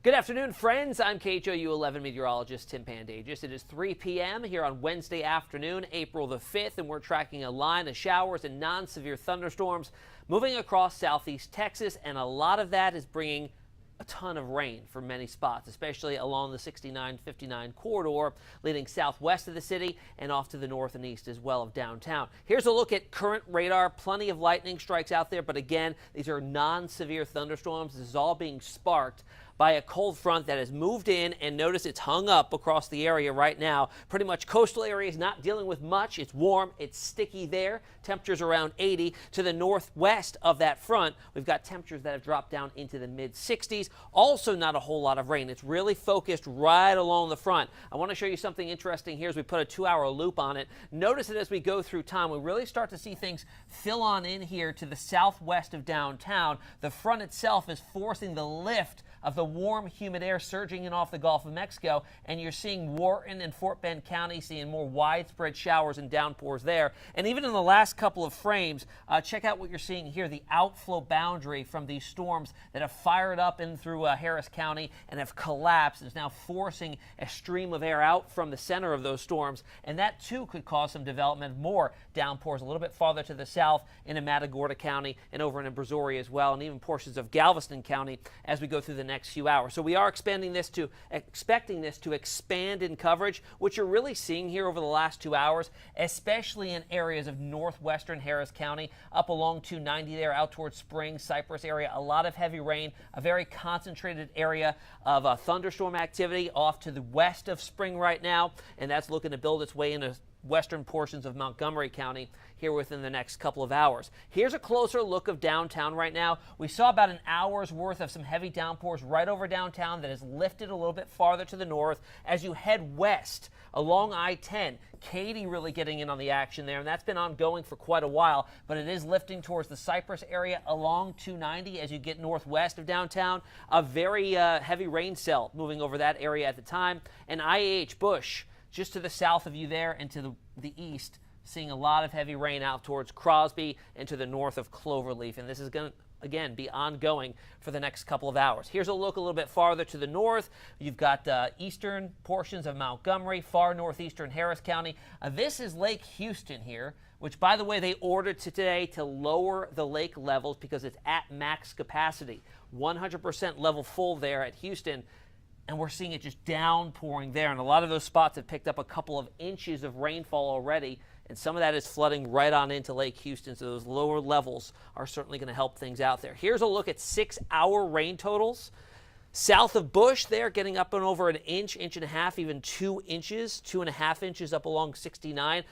Good afternoon, friends. I'm KHOU 11 meteorologist Tim Pandajis. It is 3 p.m. here on Wednesday afternoon, April the 5th, and we're tracking a line of showers and non-severe thunderstorms moving across southeast Texas, and a lot of that is bringing a ton of rain for many spots, especially along the 69-59 corridor leading southwest of the city and off to the north and east as well of downtown. Here's a look at current radar. Plenty of lightning strikes out there, but again, these are non-severe thunderstorms. This is all being sparked by a cold front that has moved in, and notice it's hung up across the area right now. Pretty much coastal areas not dealing with much. It's warm, it's sticky there. Temperatures around 80. To the northwest of that front, we've got temperatures that have dropped down into the mid 60s. Also not a whole lot of rain. It's really focused right along the front. I want to show you something interesting here as we put a 2-hour loop on it. Notice that as we go through time, we really start to see things fill on in here to the southwest of downtown. The front itself is forcing the lift of the warm, humid air surging in off the Gulf of Mexico, and you're seeing Wharton and Fort Bend County seeing more widespread showers and downpours there. And even in the last couple of frames, check out what you're seeing here, the outflow boundary from these storms that have fired up in through Harris County and have collapsed. It's now forcing a stream of air out from the center of those storms, and that too could cause some development of more downpours a little bit farther to the south into Matagorda County and over into Brazoria as well, and even portions of Galveston County as we go through the next few hours. So we are expecting this to expand in coverage, which you're really seeing here over the last 2 hours, especially in areas of northwestern Harris County, up along 290 there, out towards Springs, Cypress area. A lot of heavy rain, a very concentrated area of thunderstorm activity off to the west of Spring right now, and that's looking to build its way into western portions of Montgomery County here within the next couple of hours. Here's a closer look of downtown right now. We saw about an hour's worth of some heavy downpours right over downtown that has lifted a little bit farther to the north. As you head west along I-10, Katy really getting in on the action there, and that's been ongoing for quite a while, but it is lifting towards the Cypress area along 290 as you get northwest of downtown. A very heavy rain cell moving over that area at the time. And IAH Bush, just to the south of you there and to the east, seeing a lot of heavy rain out towards Crosby and to the north of Cloverleaf. And this is going to, again, be ongoing for the next couple of hours. Here's a look a little bit farther to the north. You've got eastern portions of Montgomery, far northeastern Harris County. This is Lake Houston here, which, by the way, they ordered today to lower the lake levels because it's at max capacity. 100% level full there at Houston. And we're seeing it just downpouring there. And a lot of those spots have picked up a couple of inches of rainfall already. And some of that is flooding right on into Lake Houston. So those lower levels are certainly going to help things out there. Here's a look at 6-hour rain totals. South of Bush there, getting up and over an inch, inch and a half, even 2 inches, 2.5 inches up along 69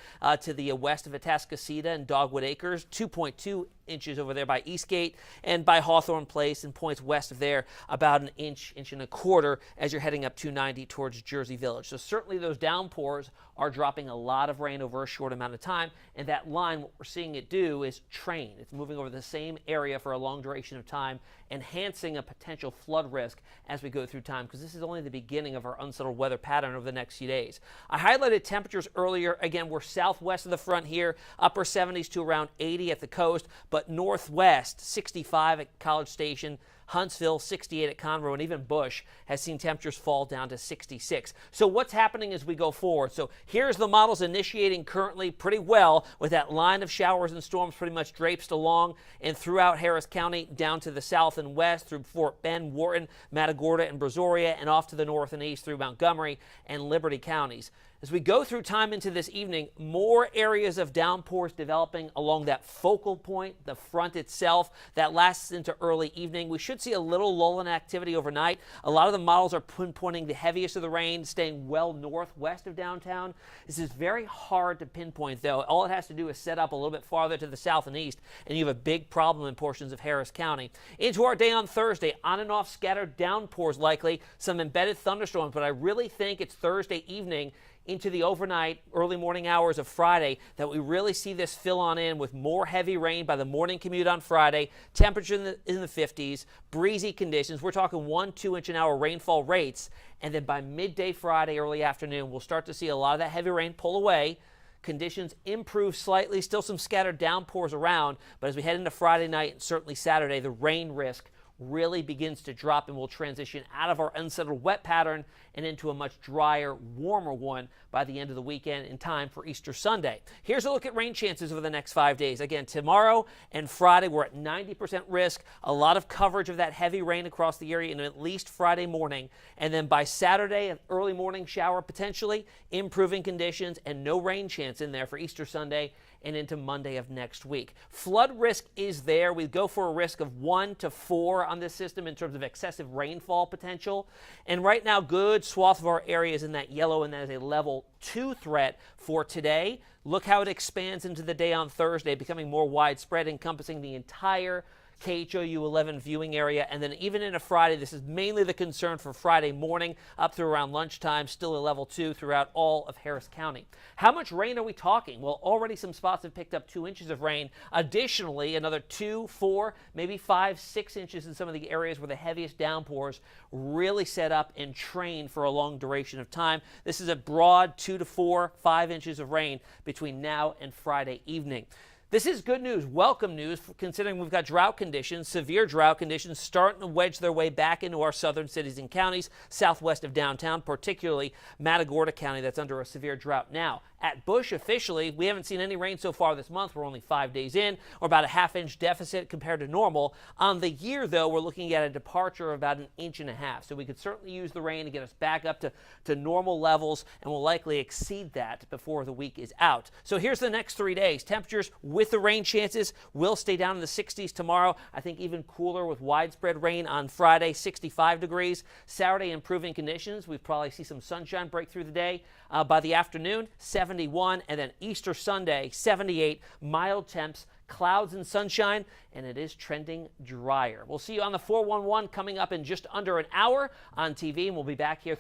to the west of Atascocita and Dogwood Acres, 2.2 inches over there by Eastgate and by Hawthorne Place, and points west of there about an inch, inch and a quarter as you're heading up 290 towards Jersey Village. So certainly those downpours are dropping a lot of rain over a short amount of time, and that line, what we're seeing it do is train. It's moving over the same area for a long duration of time, enhancing a potential flood risk as we go through time, because this is only the beginning of our unsettled weather pattern over the next few days. I highlighted temperatures earlier. Again, we're southwest of the front here, upper 70s to around 80 at the coast, but northwest, 65 at College Station, Huntsville, 68 at Conroe, and even Bush has seen temperatures fall down to 66. So what's happening as we go forward? So here's the models initiating currently pretty well with that line of showers and storms pretty much draped along and throughout Harris County down to the south and west through Fort Bend, Wharton, Matagorda, and Brazoria, and off to the north and east through Montgomery and Liberty counties. As we go through time into this evening, more areas of downpours developing along that focal point, the front itself, that lasts into early evening. We should see a little lull in activity overnight. A lot of the models are pinpointing the heaviest of the rain staying well northwest of downtown. This is very hard to pinpoint, though. All it has to do is set up a little bit farther to the south and east, and you have a big problem in portions of Harris County. Into our day on Thursday, on and off scattered downpours likely, some embedded thunderstorms, but I really think it's Thursday evening into the overnight, early morning hours of Friday that we really see this fill on in with more heavy rain by the morning commute on Friday, temperature in the 50s, breezy conditions. We're talking 1-2 inch an hour rainfall rates. And then by midday Friday, early afternoon, we'll start to see a lot of that heavy rain pull away. Conditions improve slightly, still some scattered downpours around, but as we head into Friday night and certainly Saturday, the rain risk really begins to drop, and we'll transition out of our unsettled wet pattern and into a much drier, warmer one by the end of the weekend in time for Easter Sunday. Here's a look at rain chances over the next 5 days. Again, tomorrow and Friday, we're at 90% risk. A lot of coverage of that heavy rain across the area in at least Friday morning. And then by Saturday, an early morning shower potentially, improving conditions, and no rain chance in there for Easter Sunday and into Monday of next week. Flood risk is there. We go for a risk of 1 to 4 on this system in terms of excessive rainfall potential. And right now, good swath of our area is in that yellow, and that is a level 2 threat for today. Look how it expands into the day on Thursday, becoming more widespread, encompassing the entire KHOU 11 viewing area. And then even into Friday, this is mainly the concern for Friday morning up through around lunchtime, still a level 2 throughout all of Harris County. How much rain are we talking? Well, already some spots have picked up 2 inches of rain. Additionally, another 2, 4, maybe 5, 6 inches in some of the areas where the heaviest downpours really set up and train for a long duration of time. This is a broad 2 to 4, 5 inches of rain between now and Friday evening. This is good news, welcome news, considering we've got drought conditions, severe drought conditions starting to wedge their way back into our southern cities and counties, southwest of downtown, particularly Matagorda County, that's under a severe drought now. At Bush, officially, we haven't seen any rain so far this month. We're only 5 days in, or about a half-inch deficit compared to normal. On the year, though, we're looking at a departure of about 1.5 inches. So we could certainly use the rain to get us back up to normal levels, and we'll likely exceed that before the week is out. So here's the next 3 days. Temperatures with the rain chances will stay down in the 60s tomorrow. I think even cooler with widespread rain on Friday, 65 degrees. Saturday, improving conditions. We probably see some sunshine break through the day. By the afternoon, 71, and then Easter Sunday, 78, mild temps, clouds and sunshine, and it is trending drier. We'll see you on the 411 coming up in just under an hour on TV, and we'll be back here